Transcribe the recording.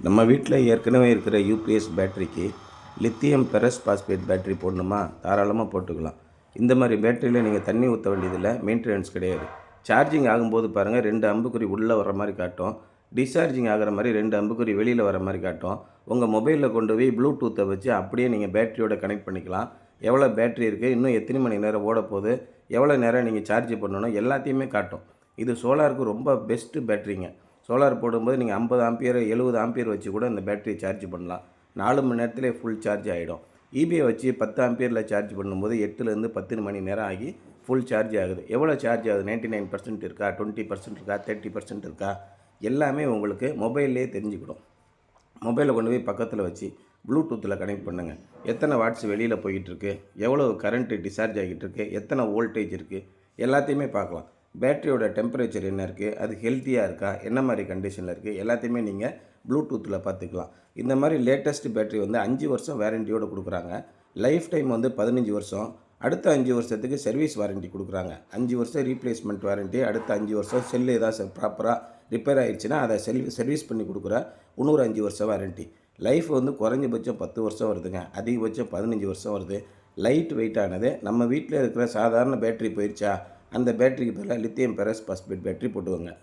நம்ம வீட்டில் ஏற்கனவே இருக்கிற யூபிஎஸ் பேட்டரிக்கு லித்தியம் பெரஸ் பாஸ்பேட் பேட்டரி போடணுமா? தாராளமாக போட்டுக்கலாம். இந்த மாதிரி பேட்டரியில் நீங்கள் தண்ணி ஊற்ற வேண்டியதில்லை, மெயின்டெனன்ஸ் கிடையாது. சார்ஜிங் ஆகும்போது பாருங்கள், 2 அம்புக்குறி உள்ளே வர மாதிரி காட்டும். டிஸ்சார்ஜிங் ஆகிற மாதிரி 2 அம்புக்குறி வெளியில் வர மாதிரி காட்டும். உங்கள் மொபைலில் கொண்டு போய் ப்ளூடூத்தை வச்சு அப்படியே நீங்கள் பேட்டரியோட கனெக்ட் பண்ணிக்கலாம். எவ்வளோ பேட்டரி இருக்குது, இன்னும் எத்தனை மணி நேரம் ஓட போகுது, எவ்வளோ நேரம் நீங்கள் சார்ஜ் பண்ணணும், எல்லாத்தையுமே காட்டும். இது சோலாருக்கு ரொம்ப பெஸ்ட்டு பேட்டரிங்க. சோலார் போடும்போது நீங்கள் 50 ஆம்பியர் 70 ஆம்பியர் வச்சு கூட இந்த பேட்டரியை சார்ஜ் பண்ணலாம். 4 மணி நேரத்திலே ஃபுல் சார்ஜ் ஆகிடும். இபியை வச்சு 10 ஆம்பியரில் சார்ஜ் பண்ணும்போது 8லேருந்து 10 மணி நேரம் ஆகி ஃபுல் சார்ஜ் ஆகுது. எவ்வளோ சார்ஜ் ஆகுது? 99% இருக்கா, 20% இருக்கா, 30% இருக்கா, எல்லாமே உங்களுக்கு மொபைல்லே தெரிஞ்சுக்கிடும். மொபைலை கொண்டு போய் பக்கத்தில் வச்சு ப்ளூடூத்தில் கனெக்ட் பண்ணுங்கள். எத்தனை வாட்ஸ் வெளியில் போய்கிட்டுருக்கு, எவ்வளோ கரண்ட்டு டிஸ்சார்ஜ் ஆகிட்டு இருக்கு, எத்தனை வோல்டேஜ் இருக்குது, எல்லாத்தையுமே பார்க்கலாம். பேட்டரியோட டெம்பரேச்சர் என்ன இருக்குது, அது ஹெல்த்தியாக இருக்கா, என்ன மாதிரி கண்டிஷனில் இருக்குது, எல்லாத்தையுமே நீங்கள் ப்ளூடூத்தில் பார்த்துக்கலாம். இந்த மாதிரி லேட்டஸ்ட் பேட்டரி 5 வருஷம் வாரண்டியோடு கொடுக்குறாங்க. லைஃப் டைம் 15 வருஷம். அடுத்த 5 வருஷத்துக்கு சர்வீஸ் வாரண்டி கொடுக்குறாங்க. 5 வருஷம் ரீப்ளேஸ்மெண்ட் வாரண்டி. அடுத்த 5 வருஷம் செல்லு ஏதாவது ப்ராப்பராக ரிப்பேர் ஆகிடுச்சுன்னா அதை சர்வீஸ் பண்ணி கொடுக்குற இன்னொரு 5 வருஷம் வாரண்டி. லைஃப் குறைஞ்சபட்சம் 10 வருஷம் வருதுங்க, அதிகபட்சம் 15 வருஷம் வருது. லைட் வெயிட்டானது. நம்ம வீட்டில் இருக்கிற சாதாரண பேட்டரி போயிடுச்சா, அந்த பேட்டரிக்கு பதிலாக லித்தியம் பெரஸ் பாஸ்பேட் பேட்டரி போட்டுக்கோங்க.